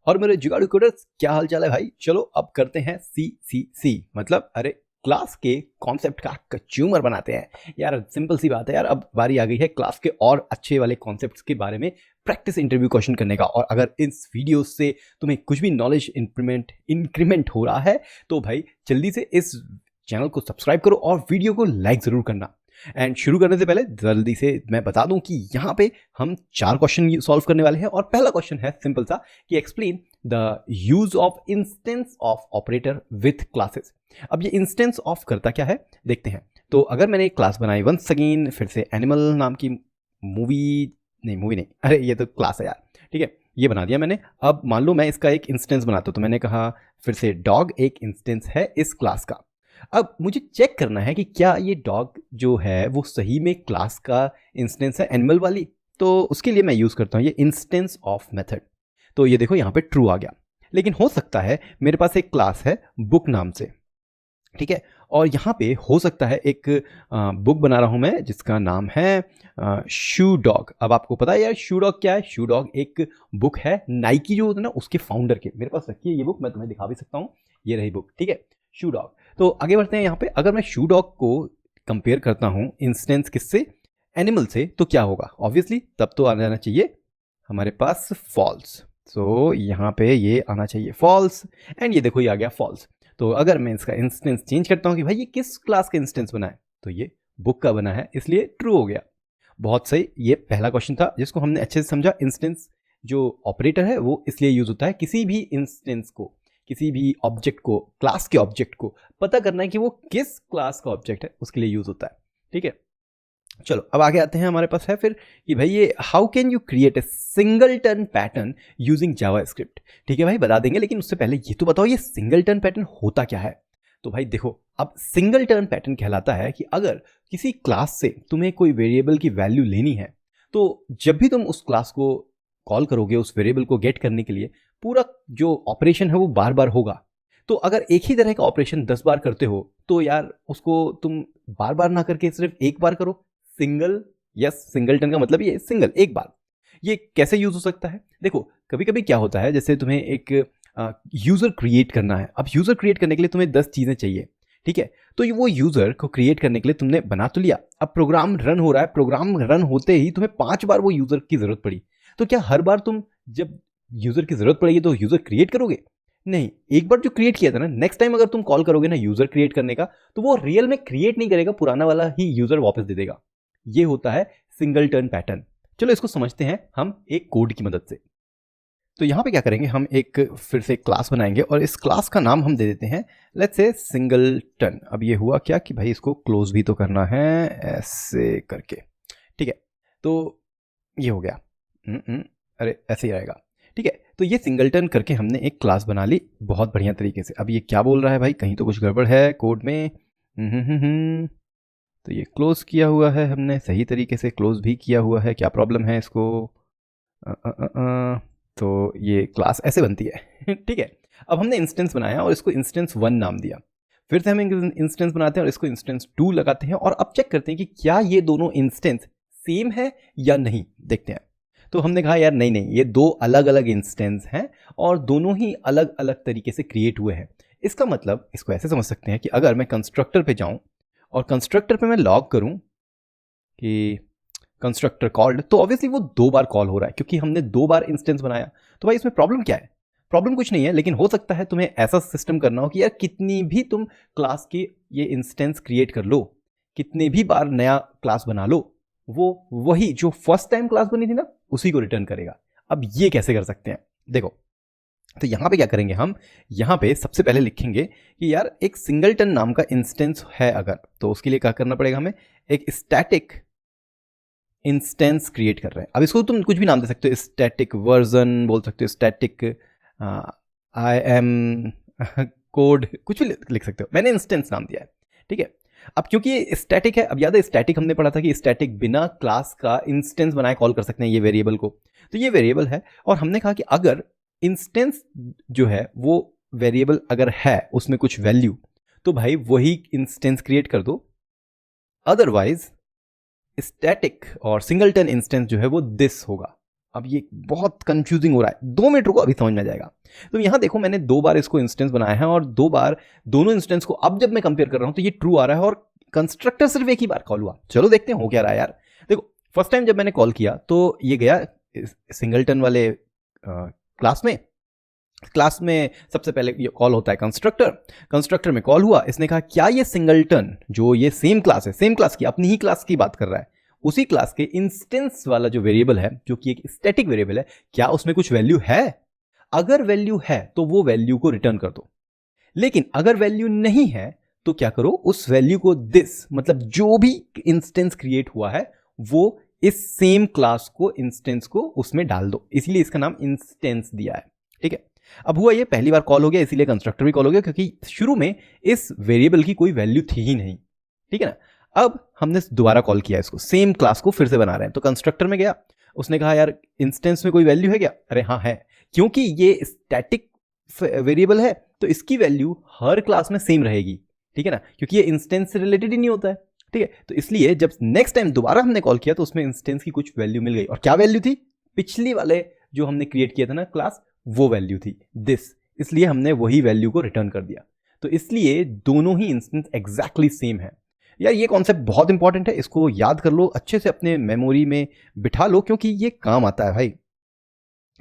और मेरे जुगाड़ू कोडर्स, क्या हाल चाल है भाई। चलो अब करते हैं सी मतलब अरे क्लास के कॉन्सेप्ट का कंज्यूमर बनाते हैं यार। सिंपल सी बात है यार, अब बारी आ गई है क्लास के और अच्छे वाले कॉन्सेप्ट्स के बारे में प्रैक्टिस इंटरव्यू क्वेश्चन करने का। और अगर इस वीडियो से तुम्हें कुछ भी नॉलेज इंक्रीमेंट हो रहा है तो भाई जल्दी से इस चैनल को सब्सक्राइब करो और वीडियो को लाइक ज़रूर करना। एंड शुरू करने से पहले जल्दी से मैं बता दूं कि यहाँ पे हम 4 क्वेश्चन सॉल्व करने वाले हैं। और पहला क्वेश्चन है सिंपल सा कि explain the use of instance of operator with classes. अब ये इंस्टेंस ऑफ करता क्या है देखते हैं। तो अगर मैंने एक क्लास बनाई वंस अगेन, फिर से एनिमल नाम की मूवी नहीं, अरे ये तो क्लास है यार, ठीक है, ये बना दिया मैंने। अब मान लो मैं इसका एक इंस्टेंस बनाता हूँ, तो मैंने कहा फिर से डॉग एक इंस्टेंस है इस क्लास का। अब मुझे चेक करना है कि क्या ये डॉग जो है वो सही में क्लास का इंस्टेंस है एनिमल वाली। तो उसके लिए मैं यूज़ करता हूँ ये इंस्टेंस ऑफ मेथड। तो ये देखो यहाँ पे ट्रू आ गया। लेकिन हो सकता है मेरे पास एक क्लास है बुक नाम से, ठीक है, और यहाँ पे हो सकता है एक बुक बना रहा हूँ मैं जिसका नाम है शू डॉग। अब आपको पता है यार शू डॉग क्या है। शू डॉग एक बुक है नाइकी जो होता है ना उसके फाउंडर के। मेरे पास रखी है ये बुक, मैं तुम्हें दिखा भी सकता हूँ, ये रही बुक, ठीक है, शू डॉग। तो आगे बढ़ते हैं यहाँ पे। अगर मैं शू डॉग को कंपेयर करता हूँ इंस्टेंस किससे, एनिमल से, तो क्या होगा, ऑब्वियसली तब तो आ जाना चाहिए हमारे पास फॉल्स। सो यहाँ पे ये आना चाहिए फॉल्स, एंड ये देखो ये आ गया फॉल्स। तो अगर मैं इसका इंस्टेंस चेंज करता हूँ कि भाई ये किस क्लास का इंस्टेंस बना है, तो ये बुक का बना है, इसलिए ट्रू हो गया। बहुत सही, ये पहला क्वेश्चन था जिसको हमने अच्छे से समझा। इंस्टेंस जो ऑपरेटर है वो इसलिए यूज होता है किसी भी इंस्टेंस को, किसी भी ऑब्जेक्ट को, क्लास के ऑब्जेक्ट को पता करना है कि वो किस क्लास का ऑब्जेक्ट है, उसके लिए यूज होता है, ठीक है। चलो अब आगे आते हैं। हमारे पास है फिर कि भाई ये how can you create a singleton pattern using JavaScript. ठीक है भाई बता देंगे, लेकिन उससे पहले ये तो बताओ ये सिंगलटन पैटर्न होता क्या है। तो भाई देखो, अब सिंगलटन पैटर्न कहलाता है कि अगर किसी क्लास से तुम्हें कोई वेरिएबल की वैल्यू लेनी है, तो जब भी तुम उस क्लास को कॉल करोगे उस वेरिएबल को गेट करने के लिए, पूरा जो ऑपरेशन है वो बार बार होगा। तो अगर एक ही तरह का ऑपरेशन 10 बार करते हो तो यार उसको तुम बार बार ना करके सिर्फ एक बार करो। सिंगल, यस, सिंगलटन का मतलब ये सिंगल, एक बार। ये कैसे यूज हो सकता है, देखो कभी कभी क्या होता है, जैसे तुम्हें एक यूजर क्रिएट करना है। अब यूजर क्रिएट करने के लिए तुम्हें 10 चीजें चाहिए, ठीक है। तो वो यूजर को क्रिएट करने के लिए तुमने बना तो लिया, अब प्रोग्राम रन हो रहा है, प्रोग्राम रन होते ही तुम्हें 5 बार वो यूजर की जरूरत पड़ी। तो क्या हर बार तुम जब यूजर की जरूरत पड़ेगी तो यूजर क्रिएट करोगे? नहीं, एक बार जो क्रिएट किया था ना, नेक्स्ट टाइम अगर तुम कॉल करोगे ना यूजर क्रिएट करने का, तो वो रियल में क्रिएट नहीं करेगा, पुराना वाला ही यूजर वापस दे देगा। ये होता है सिंगलटन पैटर्न। चलो इसको समझते हैं हम एक कोड की मदद से। तो यहाँ पे क्या करेंगे, हम एक फिर से एक क्लास बनाएंगे और इस क्लास का नाम हम दे देते हैं लेट्स से सिंगलटन। अब ये हुआ क्या कि भाई इसको क्लोज भी तो करना है ऐसे करके, ठीक है। तो ये हो गया, अरे ऐसे ही आएगा, ठीक है। तो ये सिंगलटन करके हमने एक क्लास बना ली बहुत बढ़िया तरीके से। अब ये क्या बोल रहा है भाई, कहीं तो कुछ गड़बड़ है कोड में। तो ये क्लोज किया हुआ है हमने, सही तरीके से क्लोज भी किया हुआ है, क्या प्रॉब्लम है इसको। तो ये क्लास ऐसे बनती है ठीक है। अब हमने इंस्टेंस बनाया और इसको इंस्टेंस 1 नाम दिया। फिर से हम इंस्टेंस बनाते हैं और इसको इंस्टेंस 2 लगाते हैं और अब चेक करते हैं कि क्या ये दोनों इंस्टेंस सेम है या नहीं, देखते हैं। तो हमने कहा यार नहीं, ये 2 अलग अलग इंस्टेंस हैं और दोनों ही अलग अलग तरीके से क्रिएट हुए हैं। इसका मतलब इसको ऐसे समझ सकते हैं कि अगर मैं कंस्ट्रक्टर पे जाऊं और कंस्ट्रक्टर पे मैं लॉग करूं कि कंस्ट्रक्टर कॉल्ड, तो ऑब्वियसली वो 2 बार कॉल हो रहा है क्योंकि हमने 2 बार इंस्टेंस बनाया। तो भाई इसमें प्रॉब्लम क्या है? प्रॉब्लम कुछ नहीं है, लेकिन हो सकता है तुम्हें ऐसा सिस्टम करना हो कि यार कितनी भी तुम क्लास के ये इंस्टेंस क्रिएट कर लो, कितने भी बार नया क्लास बना लो, वो वही जो फर्स्ट टाइम क्लास बनी थी ना उसी को रिटर्न करेगा। अब ये कैसे कर सकते हैं, देखो। तो यहाँ पे क्या करेंगे, हम यहाँ पे सबसे पहले लिखेंगे कि यार एक सिंगलटन नाम का इंस्टेंस है अगर, तो उसके लिए क्या करना पड़ेगा, हमें एक स्टैटिक इंस्टेंस क्रिएट कर रहे हैं। अब इसको तुम कुछ भी नाम दे सकते हो, स्टैटिक वर्जन बोल सकते हो, स्टैटिक आई एम कोड, कुछ भी लिख सकते हो। मैंने इंस्टेंस नाम दिया है, ठीक है। अब क्योंकि ये स्टैटिक है, अब याद है स्टैटिक हमने पढ़ा था कि स्टैटिक बिना क्लास का इंस्टेंस बनाए कॉल कर सकते हैं ये वेरिएबल को। तो ये वेरिएबल है और हमने कहा कि अगर इंस्टेंस जो है वो वेरिएबल अगर है उसमें कुछ वैल्यू, तो भाई वही इंस्टेंस क्रिएट कर दो। अदरवाइज स्टैटिक और सिंगलटन इंस्टेंस जो है वो दिस होगा। अब ये बहुत कंफ्यूजिंग हो रहा है, 2 मिनट रुको, अभी समझ में आ जाएगा। तो यहाँ देखो मैंने 2 बार इसको इंस्टेंस बनाया है और 2 बार दोनों इंस्टेंस को अब जब मैं कंपेयर कर रहा हूँ तो ये ट्रू आ रहा है और कंस्ट्रक्टर सिर्फ एक ही बार कॉल हुआ। चलो देखते हैं हो क्या रहा है यार। देखो फर्स्ट टाइम जब मैंने कॉल किया तो ये गया सिंगलटन वाले क्लास में सबसे पहले ये कॉल होता है कंस्ट्रक्टर में कॉल हुआ। इसने कहा क्या ये सिंगलटन जो ये सेम क्लास है, सेम क्लास की, अपनी ही क्लास की बात कर रहा है, उसी क्लास के इंस्टेंस वाला जो वेरिएबल है जो कि एक स्टैटिक वेरिएबल है, क्या उसमें कुछ वैल्यू है? अगर वैल्यू है तो वो वैल्यू को रिटर्न कर दो, लेकिन अगर वैल्यू नहीं है तो क्या करो, उस वैल्यू को दिस मतलब जो भी इंस्टेंस क्रिएट हुआ है वो इस सेम क्लास को इंस्टेंस को उसमें डाल दो, इसलिए इसका नाम इंस्टेंस दिया है। ठीक है, अब हुआ ये पहली बार कॉल हो गया इसीलिए कंस्ट्रक्टर भी कॉल हो गया क्योंकि शुरू में इस वेरिएबल की कोई वैल्यू थी ही नहीं। ठीक है ना, अब हमने दोबारा कॉल किया इसको, सेम क्लास को फिर से बना रहे हैं, तो कंस्ट्रक्टर में गया, उसने कहा यार इंस्टेंस में कोई वैल्यू है क्या? अरे हाँ है, क्योंकि ये स्टैटिक वेरिएबल है तो इसकी वैल्यू हर क्लास में सेम रहेगी। ठीक है ना, क्योंकि ये इंस्टेंस से रिलेटेड ही नहीं होता है। ठीक है, तो इसलिए जब नेक्स्ट टाइम दोबारा हमने कॉल किया तो उसमें इंस्टेंस की कुछ वैल्यू मिल गई, और क्या वैल्यू थी? पिछली वाले जो हमने क्रिएट किया था ना क्लास, वो वैल्यू थी दिस, इसलिए हमने वही वैल्यू को रिटर्न कर दिया। तो इसलिए दोनों ही इंस्टेंस एग्जैक्टली सेम है। यार ये कॉन्सेप्ट बहुत इंपॉर्टेंट है, इसको याद कर लो, अच्छे से अपने मेमोरी में बिठा लो क्योंकि ये काम आता है भाई।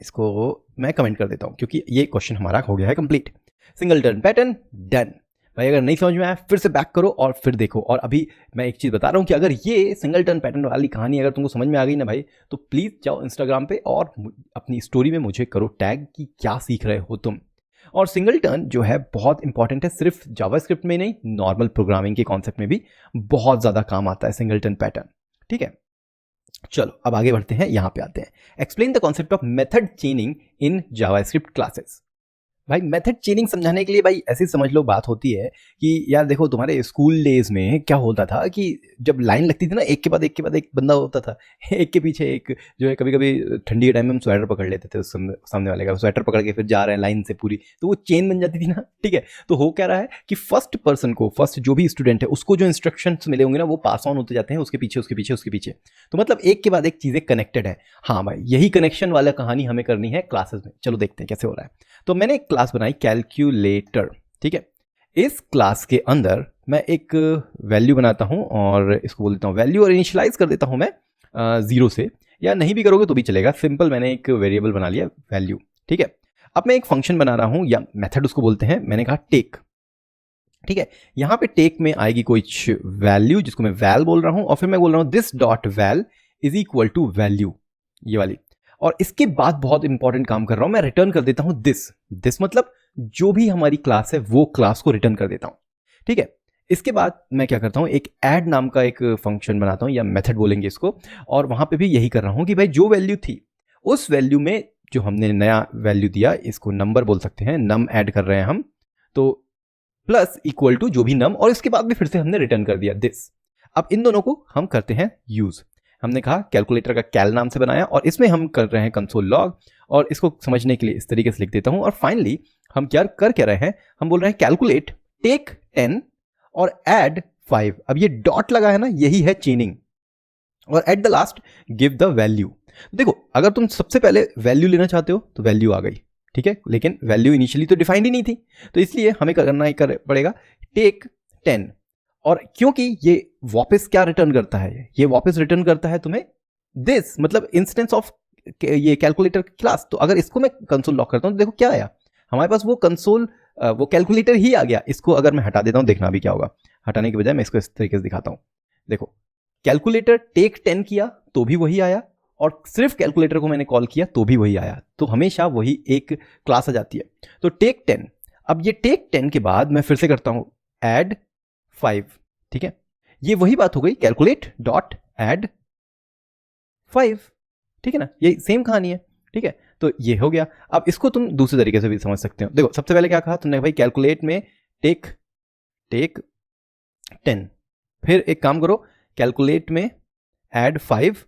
इसको मैं कमेंट कर देता हूं क्योंकि ये क्वेश्चन हमारा हो गया है कंप्लीट। Singleton pattern done. भाई अगर नहीं समझ में आया फिर से बैक करो और फिर देखो। और अभी मैं एक चीज़ बता रहा हूँ कि अगर ये सिंगलटन पैटर्न वाली कहानी अगर तुमको समझ में आ गई ना भाई, तो प्लीज़ जाओ इंस्टाग्राम पे और अपनी स्टोरी में मुझे करो टैग कि क्या सीख रहे हो तुम। और सिंगलटन जो है बहुत इंपॉर्टेंट है, सिर्फ जावास्क्रिप्ट में नहीं, नॉर्मल प्रोग्रामिंग के कॉन्सेप्ट में भी बहुत ज़्यादा काम आता है सिंगलटन पैटर्न। ठीक है, चलो अब आगे बढ़ते हैं, यहाँ पे आते हैं। Explain the concept of method चेनिंग in JavaScript classes. भाई मेथड चेनिंग समझाने के लिए भाई ऐसी समझ लो बात होती है कि यार देखो तुम्हारे स्कूल डेज में क्या होता था कि जब लाइन लगती थी ना, एक के बाद एक बंदा होता था, एक के पीछे एक, जो है कभी कभी ठंडी के टाइम में हम स्वेटर पकड़ लेते थे, उस सामने वाले का स्वेटर पकड़ के फिर जा रहे हैं लाइन से पूरी, तो वो चेन बन जाती थी ना। ठीक है, तो हो क्या रहा है कि फर्स्ट जो भी स्टूडेंट है उसको जो इंस्ट्रक्शंस मिले होंगे ना वो पास ऑन होते जाते हैं उसके पीछे, तो मतलब एक के बाद एक चीज़ें कनेक्टेड है। हाँ भाई यही कनेक्शन वाला कहानी हमें करनी है क्लासेस में। चलो देखते हैं कैसे हो रहा है। तो मैंने एक क्लास बनाई कैलकुलेटर। ठीक है, इस क्लास के अंदर मैं एक वैल्यू बनाता हूं और इसको बोल देता हूं वैल्यू, और इनिशियलाइज कर देता हूं मैं 0 से, या नहीं भी करोगे तो भी चलेगा, सिंपल मैंने एक वेरिएबल बना लिया वैल्यू। ठीक है, अब मैं एक फंक्शन बना रहा हूं या मेथड उसको बोलते हैं, मैंने कहा टेक। ठीक है, यहां पे टेक में आएगी कोई वैल्यू जिसको मैं वैल बोल रहा हूं, और फिर मैं बोल रहा हूं this dot val is equal to value, ये वाली। और इसके बाद बहुत इंपॉर्टेंट काम कर रहा हूं, मैं रिटर्न कर देता हूं दिस मतलब जो भी हमारी क्लास है वो क्लास को रिटर्न कर देता हूं। ठीक है, इसके बाद मैं क्या करता हूं, एक ऐड नाम का एक फंक्शन बनाता हूं या मेथड बोलेंगे इसको, और वहां पे भी यही कर रहा हूं कि भाई जो वैल्यू थी उस वैल्यू में जो हमने नया वैल्यू दिया, इसको नंबर बोल सकते हैं, नम ऐड कर रहे हैं हम, तो प्लस इक्वल टू जो भी नम, और इसके बाद भी फिर से हमने रिटर्न कर दिया दिस। अब इन दोनों को हम करते हैं यूज। हमने कहा कैलकुलेटर का कैल नाम से बनाया, और इसमें हम कर रहे हैं कंसोल लॉग, और इसको समझने के लिए इस तरीके से लिख देता हूं। और फाइनली हम क्या कर रहे हैं, हम बोल रहे हैं कैलकुलेट टेक 10 और ऐड 5। अब ये डॉट लगा है ना, यही है चेनिंग, और at the last give the value. देखो अगर तुम सबसे पहले वैल्यू लेना चाहते हो तो वैल्यू आ गई, ठीक है, लेकिन वैल्यू इनिशियली तो डिफाइंड ही नहीं थी, तो इसलिए हमें करना ही पड़ेगा टेक 10। और क्योंकि ये वापस क्या रिटर्न करता है, ये वापस रिटर्न करता है तुम्हें दिस, मतलब इंस्टेंस ऑफ ये कैलकुलेटर क्लास। तो अगर इसको मैं कंसोल लॉक करता हूं तो देखो क्या आया, हमारे पास वो कैलकुलेटर ही आ गया। इसको अगर मैं हटा देता हूं, देखना भी क्या होगा, हटाने के बजाय मैं इसको इस तरीके से दिखाता हूं। देखो कैलकुलेटर टेक 10 किया तो भी वही आया, और सिर्फ कैलकुलेटर को मैंने कॉल किया तो भी वही आया, तो हमेशा वही एक क्लास आ जाती है। तो टेक 10, अब ये टेक 10 के बाद मैं फिर से करता हूं ऐड 5। ठीक है, ये वही बात हो गई, कैलकुलेट डॉट ऐड 5। ठीक है ना, ये सेम कहानी है। ठीक है, तो ये हो गया। अब इसको तुम दूसरे तरीके से भी समझ सकते हो। देखो सबसे पहले क्या कहा तुमने, भाई कैलकुलेट में टेक 10, फिर एक काम करो कैलकुलेट में ऐड 5,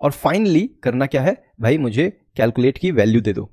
और फाइनली करना क्या है भाई, मुझे कैलकुलेट की वैल्यू दे दो,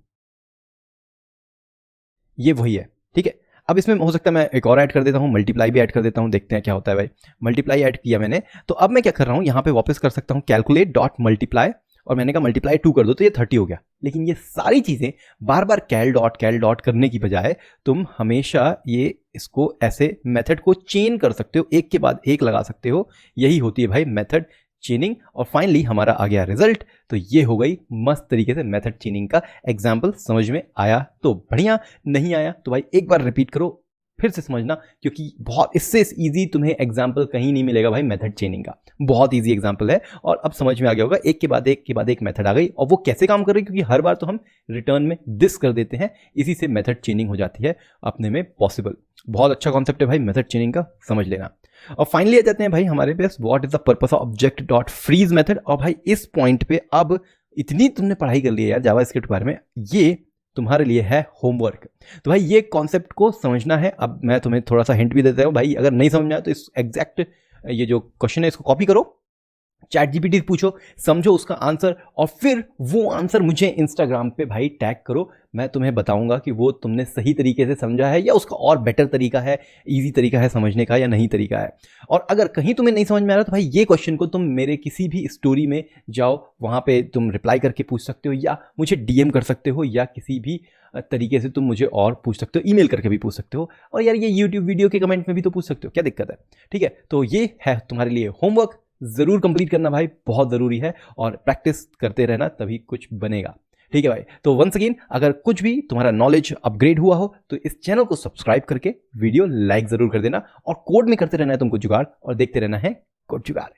ये वही है। ठीक है, अब इसमें हो सकता है मैं एक और ऐड कर देता हूं, मल्टीप्लाई भी ऐड कर देता हूं, देखते हैं क्या होता है भाई। मल्टीप्लाई ऐड किया मैंने, तो अब मैं क्या कर रहा हूं, यहां पे वापस कर सकता हूं कैलकुलेट डॉट मल्टीप्लाई, और मैंने कहा मल्टीप्लाई 2 कर दो तो ये 30 हो गया। लेकिन ये सारी चीज़ें बार बार कैल डॉट करने की बजाय तुम हमेशा ये इसको ऐसे मेथड को चेन कर सकते हो, एक के बाद एक लगा सकते हो। यही होती है भाई मेथड चेनिंग। और फाइनली हमारा आ गया रिजल्ट। तो ये हो गई मस्त तरीके से मेथड चेनिंग का एग्जाम्पल। समझ में आया तो बढ़िया, नहीं आया तो भाई एक बार रिपीट करो, फिर से समझना, क्योंकि बहुत इससे इजी तुम्हें एग्जाम्पल कहीं नहीं मिलेगा भाई मेथड चेनिंग का। बहुत इजी एग्जाम्पल है और अब समझ में आ गया होगा, एक के बाद एक मेथड आ गई। और वो कैसे काम कर रही है, क्योंकि हर बार तो हम रिटर्न में दिस कर देते हैं, इसी से मेथड चेनिंग हो जाती है अपने में पॉसिबल। बहुत अच्छा कॉन्सेप्ट है भाई मेथड चेनिंग का, समझ लेना। और फाइनली आ जाते हैं भाई हमारे पास what is the purpose of object dot freeze method. और भाई इस पॉइंट पे अब इतनी तुमने पढ़ाई कर ली है यार जावास्क्रिप्ट के बारे में, ये तुम्हारे लिए है होमवर्क। तो भाई ये कॉन्सेप्ट को समझना है। अब मैं तुम्हें थोड़ा सा हिंट भी देता हूँ भाई, अगर नहीं समझ में आया तो इस एग्जैक्ट ये जो क्वेश्चन है इसको कॉपी करो, चैट जीपीटी से पूछो, समझो उसका आंसर, और फिर वो आंसर मुझे इंस्टाग्राम पे भाई टैग करो। मैं तुम्हें बताऊंगा कि वो तुमने सही तरीके से समझा है या उसका और बेटर तरीका है, इजी तरीका है समझने का या नहीं तरीका है। और अगर कहीं तुम्हें नहीं समझ में आ रहा तो भाई ये क्वेश्चन को तुम मेरे किसी भी स्टोरी में जाओ, वहाँ पे तुम रिप्लाई करके पूछ सकते हो, या मुझे डीएम कर सकते हो, या किसी भी तरीके से तुम मुझे और पूछ सकते हो, ईमेल करके भी पूछ सकते हो। और यार ये यूट्यूब वीडियो के कमेंट में भी तो पूछ सकते हो, क्या दिक्कत है। ठीक है, तो ये है तुम्हारे लिए होमवर्क, ज़रूर कंप्लीट करना भाई, बहुत ज़रूरी है। और प्रैक्टिस करते रहना तभी कुछ बनेगा। ठीक है भाई, तो वंस अगेन अगर कुछ भी तुम्हारा नॉलेज अपग्रेड हुआ हो तो इस चैनल को सब्सक्राइब करके वीडियो लाइक ज़रूर कर देना, और कोड में करते रहना है तुमको जुगाड़, और देखते रहना है कोड जुगाड़।